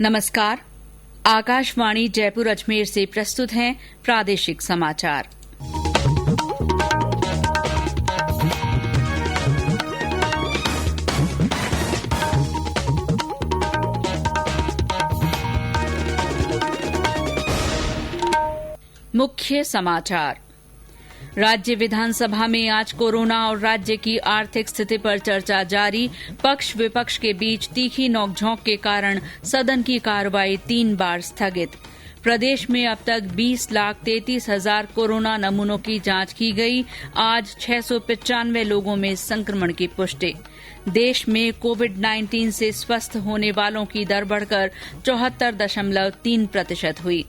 नमस्कार। आकाशवाणी जयपुर अजमेर से प्रस्तुत हैं प्रादेशिक समाचार। मुख्य समाचार। राज्य विधानसभा में आज कोरोना और राज्य की आर्थिक स्थिति पर चर्चा जारी। पक्ष विपक्ष के बीच तीखी नोकझोंक के कारण सदन की कार्रवाई 3 बार स्थगित। प्रदेश में अब तक 20,33,000 कोरोना नमूनों की जांच की गई। आज 695 लोगों में संक्रमण की पुष्टि। देश में कोविड-19 से स्वस्थ होने वालों की दर बढ़कर 74.3% हुई।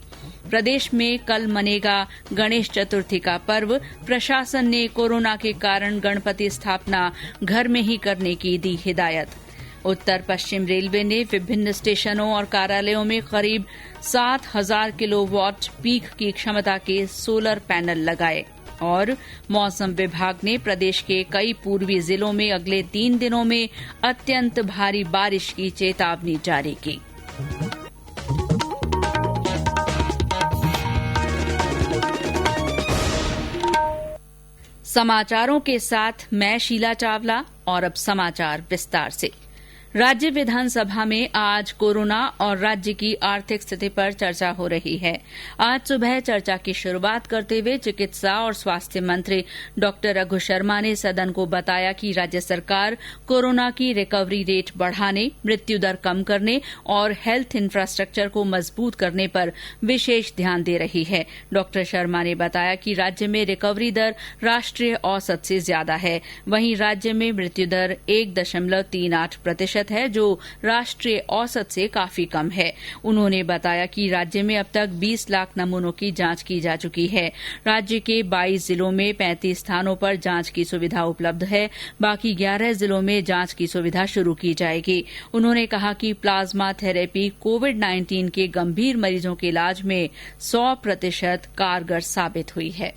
प्रदेश में कल मनेगा गणेश चतुर्थी का पर्व। प्रशासन ने कोरोना के कारण गणपति स्थापना घर में ही करने की दी हिदायत। उत्तर पश्चिम रेलवे ने विभिन्न स्टेशनों और कार्यालयों में करीब 7,000 किलोवाट पीक की क्षमता के सोलर पैनल लगाए। और मौसम विभाग ने प्रदेश के कई पूर्वी जिलों में अगले 3 दिनों में अत्यंत भारी बारिश की चेतावनी जारी की। समाचारों के साथ मैं शीला चावला और अब समाचार विस्तार से। राज्य विधानसभा में आज कोरोना और राज्य की आर्थिक स्थिति पर चर्चा हो रही है। आज सुबह चर्चा की शुरुआत करते हुए चिकित्सा और स्वास्थ्य मंत्री डॉ रघु शर्मा ने सदन को बताया कि राज्य सरकार कोरोना की रिकवरी रेट बढ़ाने, मृत्यु दर कम करने और हेल्थ इंफ्रास्ट्रक्चर को मजबूत करने पर विशेष ध्यान दे रही है। डॉ शर्मा ने बताया कि राज्य में रिकवरी दर राष्ट्रीय औसत से ज्यादा है। वहीं राज्य में मृत्यु दर 1.38% है, जो राष्ट्रीय औसत से काफी कम है। उन्होंने बताया कि राज्य में अब तक 20 लाख नमूनों की जांच की जा चुकी है। राज्य के 22 जिलों में 35 स्थानों पर जांच की सुविधा उपलब्ध है। बाकी 11 जिलों में जांच की सुविधा शुरू की जाएगी। उन्होंने कहा कि प्लाज्मा थेरेपी कोविड-19 के गंभीर मरीजों के इलाज में 100% कारगर साबित हुई है।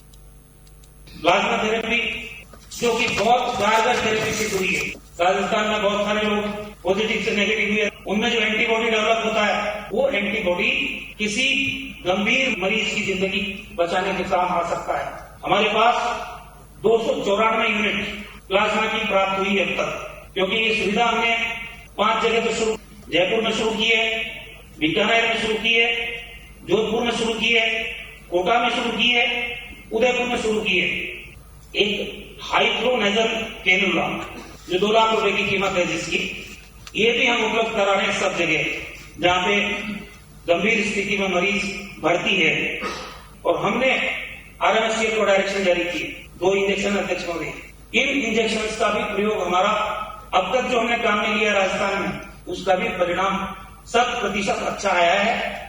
प्लाज्मा थेरेपी जो कि बहुत कारगर थेरेपी सिद्ध हुई है। राजस्थान में बहुत सारे लोग पॉजिटिव से नेगेटिव हुए, उनमें जो एंटीबॉडी डेवलप होता है वो एंटीबॉडी किसी गंभीर मरीज की जिंदगी बचाने के काम आ सकता है। हमारे पास 294 यूनिट प्लाज्मा की प्राप्त हुई है अब तक, क्योंकि ये सुविधा हमने 5 जगह पर शुरू, जयपुर में शुरू की है, बीकानेर में शुरू की है, जोधपुर में शुरू की है, कोटा में शुरू की है, उदयपुर में शुरू की है। एक हाई फ्लो नेजल कैनुला जो 2 लाख रुपए की कीमत है जिसकी, ये भी हम उपलब्ध करा रहे हैं सब जगह जहां पे गंभीर स्थिति में मरीज भर्ती है। और हमने RMSCL को डायरेक्शन जारी की, 2 इंजेक्शन अध्यक्ष महोदय। इन इंजेक्शन का भी प्रयोग हमारा अब तक जो हमने काम में लिया राजस्थान में, उसका भी परिणाम 100% अच्छा आया है।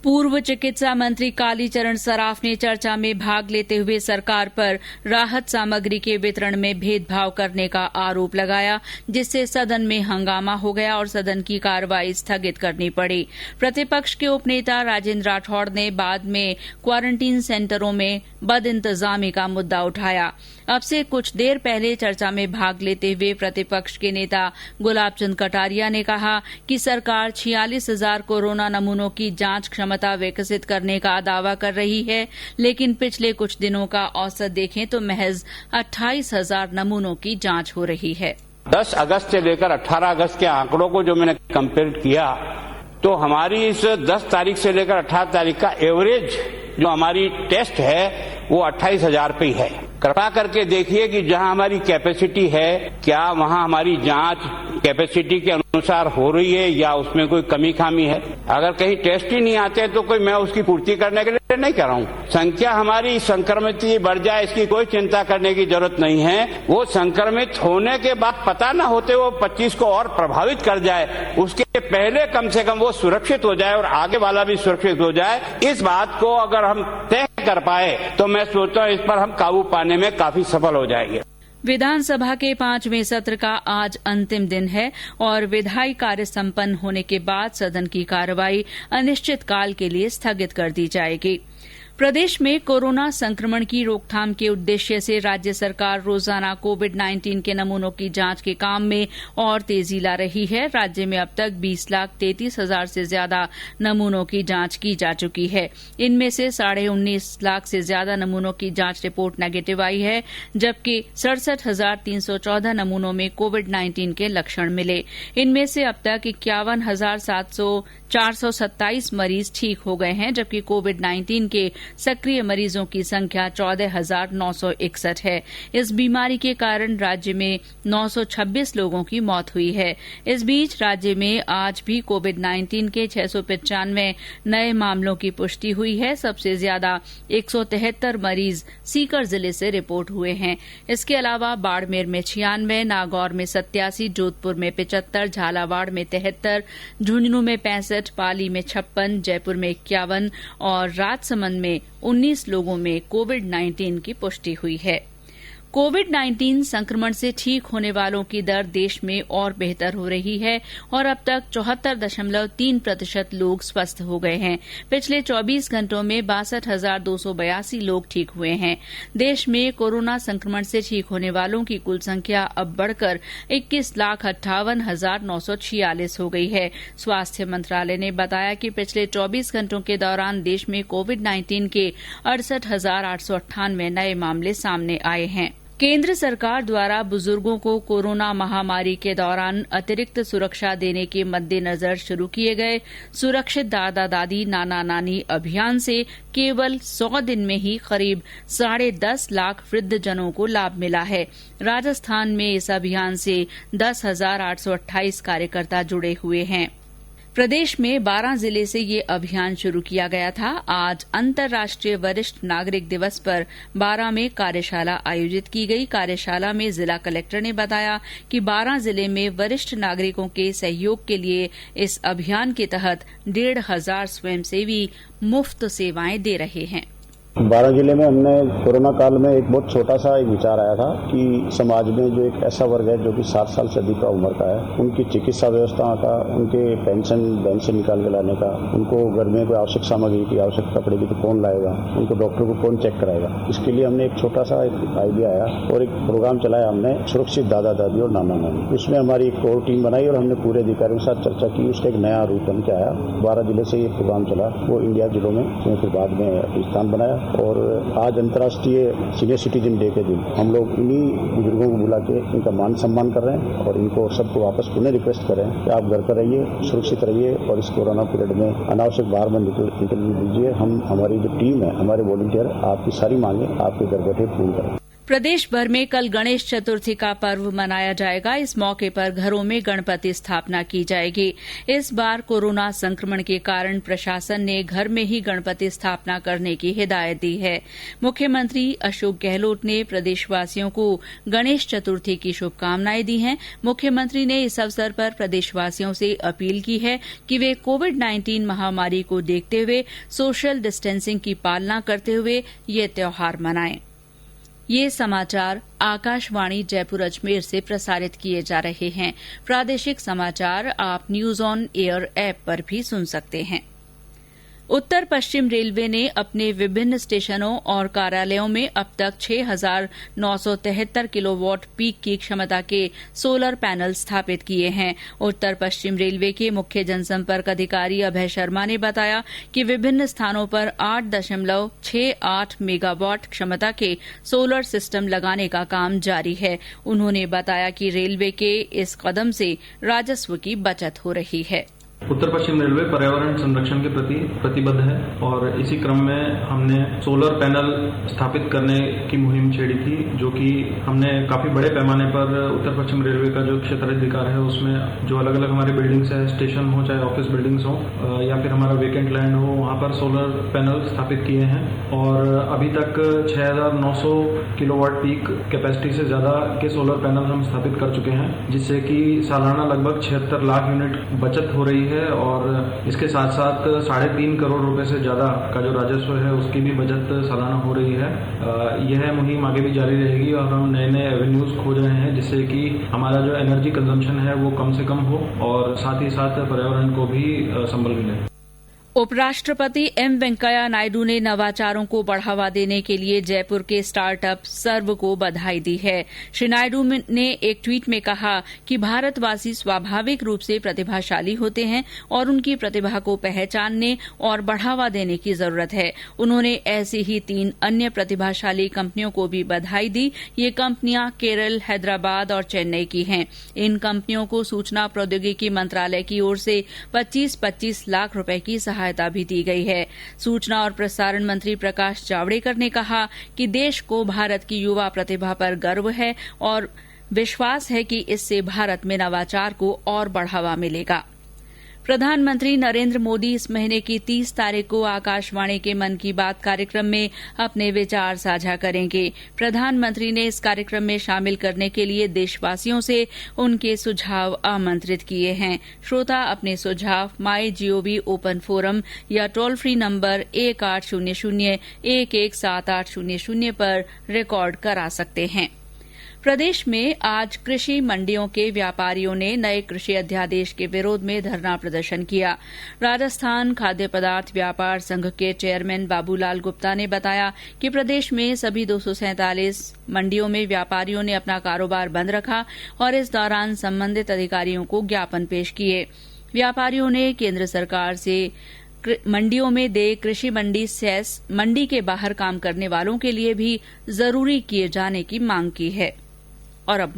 पूर्व चिकित्सा मंत्री कालीचरण सराफ ने चर्चा में भाग लेते हुए सरकार पर राहत सामग्री के वितरण में भेदभाव करने का आरोप लगाया, जिससे सदन में हंगामा हो गया और सदन की कार्रवाई स्थगित करनी पड़ी। प्रतिपक्ष के उपनेता राजेंद्र राठौड़ ने बाद में क्वारंटीन सेंटरों में बदइंतजामी का मुद्दा उठाया। अब से कुछ देर पहले चर्चा में भाग लेते हुए प्रतिपक्ष के नेता गुलाब चंद कटारिया ने कहा कि सरकार 46,000 कोरोना नमूनों की जांच क्षमता विकसित करने का दावा कर रही है, लेकिन पिछले कुछ दिनों का औसत देखें तो महज 28,000 नमूनों की जांच हो रही है। 10 अगस्त से लेकर 18 अगस्त के आंकड़ों को जो मैंने कंपेयर किया तो हमारी इस 10 तारीख से लेकर 18 तारीख का एवरेज जो हमारी टेस्ट है वो 28,000 पे ही है। कृपा करके देखिए कि जहां हमारी कैपेसिटी है, क्या वहां हमारी जांच कैपेसिटी के अनुसार हो रही है या उसमें कोई कमी खामी है। अगर कहीं टेस्ट ही नहीं आते तो कोई मैं उसकी पूर्ति करने के लिए नहीं कर रहा हूं। संख्या हमारी संक्रमित बढ़ जाए इसकी कोई चिंता करने की जरूरत नहीं है। वो संक्रमित होने के बाद पता न होते वो 25 को और प्रभावित कर जाए, उसके पहले कम से कम वो सुरक्षित हो जाए और आगे वाला भी सुरक्षित हो जाए। इस बात को अगर हम तय कर पाए तो मैं सोचता हूं इस पर हम काबू पाने में काफी सफल हो जाएंगे। विधानसभा के 5वें सत्र का आज अंतिम दिन है और विधायी कार्य संपन्न होने के बाद सदन की कार्यवाही अनिश्चितकाल के लिए स्थगित कर दी जाएगी। प्रदेश में कोरोना संक्रमण की रोकथाम के उद्देश्य से राज्य सरकार रोजाना कोविड-19 के नमूनों की जांच के काम में और तेजी ला रही है। राज्य में अब तक 20,33,000 से ज्यादा नमूनों की जांच की जा चुकी है। इनमें से 19.5 लाख से ज्यादा नमूनों की जांच रिपोर्ट नेगेटिव आई है, जबकि 67,314 नमूनों में कोविड-19 के लक्षण मिले। इनमें से अब तक 51,427 मरीज ठीक हो गए हैं, जबकि कोविड-19 के सक्रिय मरीजों की संख्या 14,961 है। इस बीमारी के कारण राज्य में 926 लोगों की मौत हुई है। इस बीच राज्य में आज भी कोविड-19 के 695 नए मामलों की पुष्टि हुई है। सबसे ज्यादा 173 मरीज सीकर जिले से रिपोर्ट हुए हैं। इसके अलावा बाड़मेर में 96, नागौर में 87, जोधपुर में 75, झालावाड़ में 73, झुंझुनू में 65, पाली में 56, जयपुर में 51 और राजसमंद में 19 लोगों में कोविड-19 की पुष्टि हुई है। कोविड-19 संक्रमण से ठीक होने वालों की दर देश में और बेहतर हो रही है और अब तक 74.3% लोग स्वस्थ हो गए हैं। पिछले 24 घंटों में 62,282 लोग ठीक हुए हैं। देश में कोरोना संक्रमण से ठीक होने वालों की कुल संख्या अब बढ़कर 21,58,946 हो गई है। स्वास्थ्य मंत्रालय ने बताया कि पिछले 24 घंटों के दौरान देश में कोविड-19 के 68,898 नए मामले सामने आए हैं। केंद्र सरकार द्वारा बुजुर्गों को कोरोना महामारी के दौरान अतिरिक्त सुरक्षा देने के मद्देनजर शुरू किए गए सुरक्षित दादा दादी नाना नानी अभियान से केवल 100 दिन में ही करीब 10.5 लाख वृद्धजनों को लाभ मिला है। राजस्थान में इस अभियान से 10,828 कार्यकर्ता जुड़े हुए हैं। प्रदेश में 12 जिले से ये अभियान शुरू किया गया था। आज अंतर्राष्ट्रीय वरिष्ठ नागरिक दिवस पर 12 में कार्यशाला आयोजित की गई। कार्यशाला में जिला कलेक्टर ने बताया कि 12 जिले में वरिष्ठ नागरिकों के सहयोग के लिए इस अभियान के तहत 1,500 स्वयंसेवी मुफ्त सेवाएं दे रहे हैं। 12 जिले में हमने कोरोना काल में एक बहुत छोटा सा एक विचार आया था कि समाज में जो एक ऐसा वर्ग है जो कि 60 साल से अधिक का उम्र का है, उनकी चिकित्सा व्यवस्था का, उनके पेंशन बैंक से निकाल के लाने का, उनको घर में कोई आवश्यक सामग्री की आवश्यकता पड़ेगी तो कौन लाएगा, उनको डॉक्टर को कौन चेक कराएगा। इसके लिए हमने एक छोटा सा एक आइडिया आया और एक प्रोग्राम चलाया हमने, सुरक्षित दादा दादी और नाना नानी। उसमें हमारी एक कोर टीम बनाई और हमने पूरे अधिकारियों के साथ चर्चा की। उसका एक नया रूप बन के आया। 12 जिले से ये प्रोग्राम चला, वो इंडिया जिलों में, फिर बाद में स्थान बनाया। और आज अंतर्राष्ट्रीय सीनियर सिटीजन डे के दिन हम लोग इन्हीं बुजुर्गों को बुला के इनका मान सम्मान कर रहे हैं और इनको सबको वापस पुनः रिक्वेस्ट कर रहे हैं कि आप घर पर रहिए, सुरक्षित रहिए और इस कोरोना पीरियड में अनावश्यक बाहर में निकल दीजिए। हम हमारी जो टीम है, हमारे वॉलंटियर आपकी सारी मांगे आपके घर बैठे पूर्ण करें। प्रदेश भर में कल गणेश चतुर्थी का पर्व मनाया जाएगा। इस मौके पर घरों में गणपति स्थापना की जाएगी। इस बार कोरोना संक्रमण के कारण प्रशासन ने घर में ही गणपति स्थापना करने की हिदायत दी है। मुख्यमंत्री अशोक गहलोत ने प्रदेशवासियों को गणेश चतुर्थी की शुभकामनाएं दी हैं। मुख्यमंत्री ने इस अवसर पर प्रदेशवासियों से अपील की है कि वे कोविड-19 महामारी को देखते हुए सोशल डिस्टेंसिंग की पालना करते हुए ये त्यौहार मनाएं। ये समाचार आकाशवाणी जयपुर अजमेर से प्रसारित किए जा रहे हैं। प्रादेशिक समाचार आप न्यूज ऑन एयर ऐप पर भी सुन सकते हैं। उत्तर पश्चिम रेलवे ने अपने विभिन्न स्टेशनों और कार्यालयों में अब तक 6,973 किलोवाट पीक की क्षमता के सोलर पैनल स्थापित किए हैं। उत्तर पश्चिम रेलवे के मुख्य जनसंपर्क अधिकारी अभय शर्मा ने बताया कि विभिन्न स्थानों पर 8.68 मेगावाट क्षमता के सोलर सिस्टम लगाने का काम जारी है। उन्होंने बताया कि रेलवे के इस कदम से राजस्व की बचत हो रही है। उत्तर पश्चिम रेलवे पर्यावरण संरक्षण के प्रति प्रतिबद्ध है और इसी क्रम में हमने सोलर पैनल स्थापित करने की मुहिम छेड़ी थी, जो कि हमने काफी बड़े पैमाने पर उत्तर पश्चिम रेलवे का जो क्षेत्राधिकार है उसमें जो अलग अलग हमारे बिल्डिंग्स है, स्टेशन हो चाहे ऑफिस बिल्डिंग्स हो या फिर हमारा वेकेंट लैंड हो, वहां पर सोलर पैनल स्थापित किए हैं और अभी तक 6,900 किलोवाट पीक कैपेसिटी से ज्यादा के सोलर पैनल हम स्थापित कर चुके हैं, जिससे कि सालाना लगभग 76 लाख यूनिट बचत हो रही है और इसके साथ साथ 3.5 करोड़ रुपए से ज्यादा का जो राजस्व है उसकी भी बचत सालाना हो रही है। यह मुहिम आगे भी जारी रहेगी और हम नए नए एवेन्यूज खोज रहे हैं जिससे कि हमारा जो एनर्जी कंजम्पशन है वो कम से कम हो और साथ ही साथ पर्यावरण को भी संबल मिले। उपराष्ट्रपति एम वेंकैया नायडू ने नवाचारों को बढ़ावा देने के लिए जयपुर के स्टार्टअप सर्व को बधाई दी है। श्री नायडू ने एक ट्वीट में कहा कि भारतवासी स्वाभाविक रूप से प्रतिभाशाली होते हैं और उनकी प्रतिभा को पहचानने और बढ़ावा देने की जरूरत है। उन्होंने ऐसी ही 3 अन्य प्रतिभाशाली कंपनियों को भी बधाई दी। ये कंपनियां केरल, हैदराबाद और चेन्नई की हैं। इन कंपनियों को सूचना प्रौद्योगिकी मंत्रालय की ओर से 25-25 लाख रुपए की सहायता भी दी गई है। सूचना और प्रसारण मंत्री प्रकाश जावड़ेकर ने कहा कि देश को भारत की युवा प्रतिभा पर गर्व है और विश्वास है कि इससे भारत में नवाचार को और बढ़ावा मिलेगा। प्रधानमंत्री नरेंद्र मोदी इस महीने की 30 तारीख को आकाशवाणी के मन की बात कार्यक्रम में अपने विचार साझा करेंगे। प्रधानमंत्री ने इस कार्यक्रम में शामिल करने के लिए देशवासियों से उनके सुझाव आमंत्रित किए हैं। श्रोता अपने सुझाव MyGov ओपन फोरम या टोल फ्री नंबर 1800-117800 पर रिकॉर्ड करा सकते हैं। प्रदेश में आज कृषि मंडियों के व्यापारियों ने नए कृषि अध्यादेश के विरोध में धरना प्रदर्शन किया। राजस्थान खाद्य पदार्थ व्यापार संघ के चेयरमैन बाबूलाल गुप्ता ने बताया कि प्रदेश में सभी 247 मंडियों में व्यापारियों ने अपना कारोबार बंद रखा और इस दौरान संबंधित अधिकारियों को ज्ञापन पेश किए। व्यापारियों ने केंद्र सरकार से मंडियों में देय कृषि मंडी सेस मंडी के बाहर काम करने वालों के लिए भी जरूरी किए जाने की मांग की है। और अब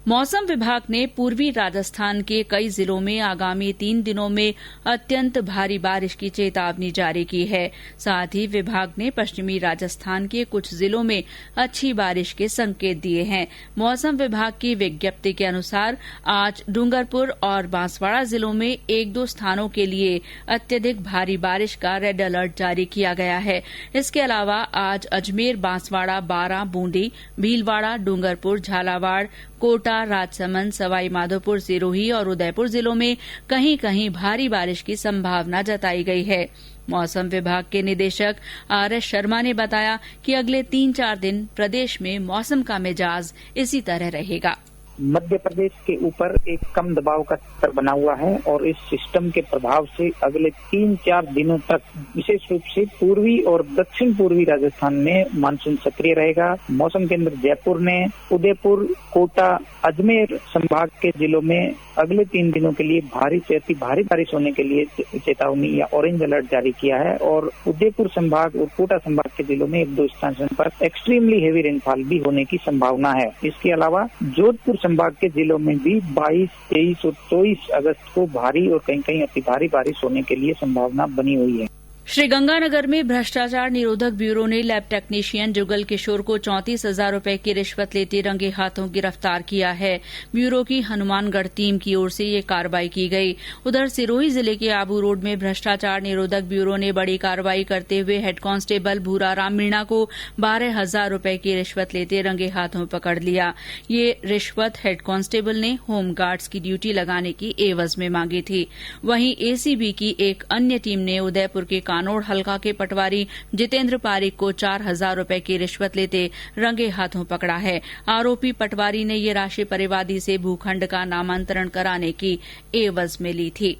मौसम विभाग ने पूर्वी राजस्थान के कई जिलों में आगामी 3 दिनों में अत्यंत भारी बारिश की चेतावनी जारी की है। साथ ही विभाग ने पश्चिमी राजस्थान के कुछ जिलों में अच्छी बारिश के संकेत दिए हैं। मौसम विभाग की विज्ञप्ति के अनुसार आज डूंगरपुर और बांसवाड़ा जिलों में 1-2 स्थानों के लिए अत्यधिक भारी बारिश का रेड अलर्ट जारी किया गया है। इसके अलावा आज अजमेर, बांसवाड़ा, बारां, बूंदी, भीलवाड़ा, डूंगरपुर, झालावाड़, कोटा, राजसमंद, सवाई माधोपुर, सिरोही और उदयपुर जिलों में कहीं कहीं भारी बारिश की संभावना जताई गई है। मौसम विभाग के निदेशक RS शर्मा ने बताया कि अगले 3-4 दिन प्रदेश में मौसम का मिजाज इसी तरह रहेगा। मध्य प्रदेश के ऊपर एक कम दबाव का स्तर बना हुआ है और इस सिस्टम के प्रभाव से अगले 3-4 दिनों तक विशेष रूप से पूर्वी और दक्षिण पूर्वी राजस्थान में मानसून सक्रिय रहेगा। मौसम केंद्र जयपुर ने उदयपुर, कोटा, अजमेर संभाग के जिलों में अगले 3 दिनों के लिए भारी से अति भारी बारिश होने के लिए चेतावनी या ऑरेंज अलर्ट जारी किया है और उदयपुर संभाग और कोटा संभाग के जिलों में 1-2 स्थानों पर एक्सट्रीमली हेवी रेनफॉल भी होने की संभावना है। इसके अलावा जोधपुर संभाग के जिलों में भी 22, 23 और 24 अगस्त को भारी और कहीं कहीं अति भारी बारिश होने के लिए संभावना बनी हुई है। श्रीगंगानगर में भ्रष्टाचार निरोधक ब्यूरो ने लैब टेक्नीशियन जुगल किशोर को 34,000 रुपए की रिश्वत लेते रंगे हाथों गिरफ्तार किया है। ब्यूरो की हनुमानगढ़ टीम की ओर से ये कार्रवाई की गई। उधर सिरोही जिले के आबू रोड में भ्रष्टाचार निरोधक ब्यूरो ने बड़ी कार्रवाई करते हुए हेड कांस्टेबल भूराराम मीणा को 12,000 रुपए की रिश्वत लेते रंगे हाथों पकड़ लिया। ये रिश्वत हेड कांस्टेबल ने होमगार्ड्स की ड्यूटी लगाने की एवज में मांगी थी। वहीं एसीबी की एक अन्य टीम ने उदयपुर के कानोड़ हल्का के पटवारी जितेंद्र पारिक को 4,000 रुपए की रिश्वत लेते रंगे हाथों पकड़ा है। आरोपी पटवारी ने ये राशि परिवादी से भूखंड का नामांतरण कराने की एवज में ली थी।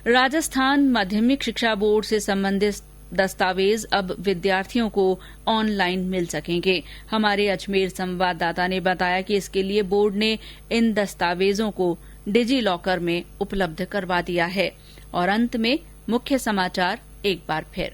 राजस्थान माध्यमिक शिक्षा बोर्ड से संबंधित दस्तावेज अब विद्यार्थियों को ऑनलाइन मिल सकेंगे। हमारे अजमेर संवाददाता ने बताया कि इसके लिए बोर्ड ने इन दस्तावेजों को डिजी लॉकर में उपलब्ध करवा दिया है। और अंत में मुख्य समाचार एक बार फिर।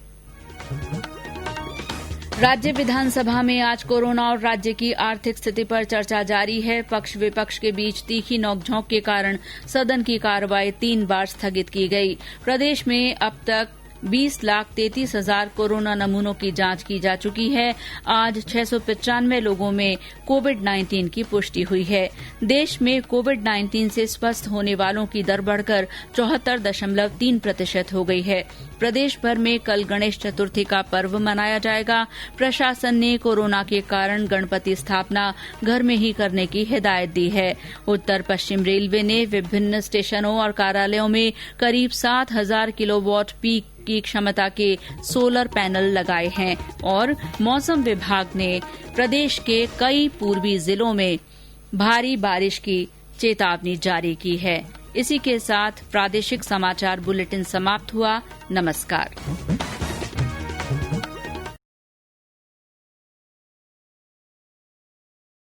राज्य विधानसभा में आज कोरोना और राज्य की आर्थिक स्थिति पर चर्चा जारी है। पक्ष विपक्ष के बीच तीखी नोकझोंक के कारण सदन की कार्रवाई 3 बार स्थगित की गई। प्रदेश में अब तक 20,33,000 कोरोना नमूनों की जांच की जा चुकी है। आज 695 लोगों में कोविड-19 की पुष्टि हुई है। देश में कोविड-19 से स्वस्थ होने वालों की दर बढ़कर 74.3% हो गई है। प्रदेश भर में कल गणेश चतुर्थी का पर्व मनाया जाएगा। प्रशासन ने कोरोना के कारण गणपति स्थापना घर में ही करने की हिदायत दी है। उत्तर पश्चिम रेलवे ने विभिन्न स्टेशनों और कार्यालयों में करीब 7,000 किलोवाट पीक की क्षमता के सोलर पैनल लगाए हैं। और मौसम विभाग ने प्रदेश के कई पूर्वी जिलों में भारी बारिश की चेतावनी जारी की है। इसी के साथ प्रादेशिक समाचार बुलेटिन समाप्त हुआ। नमस्कार।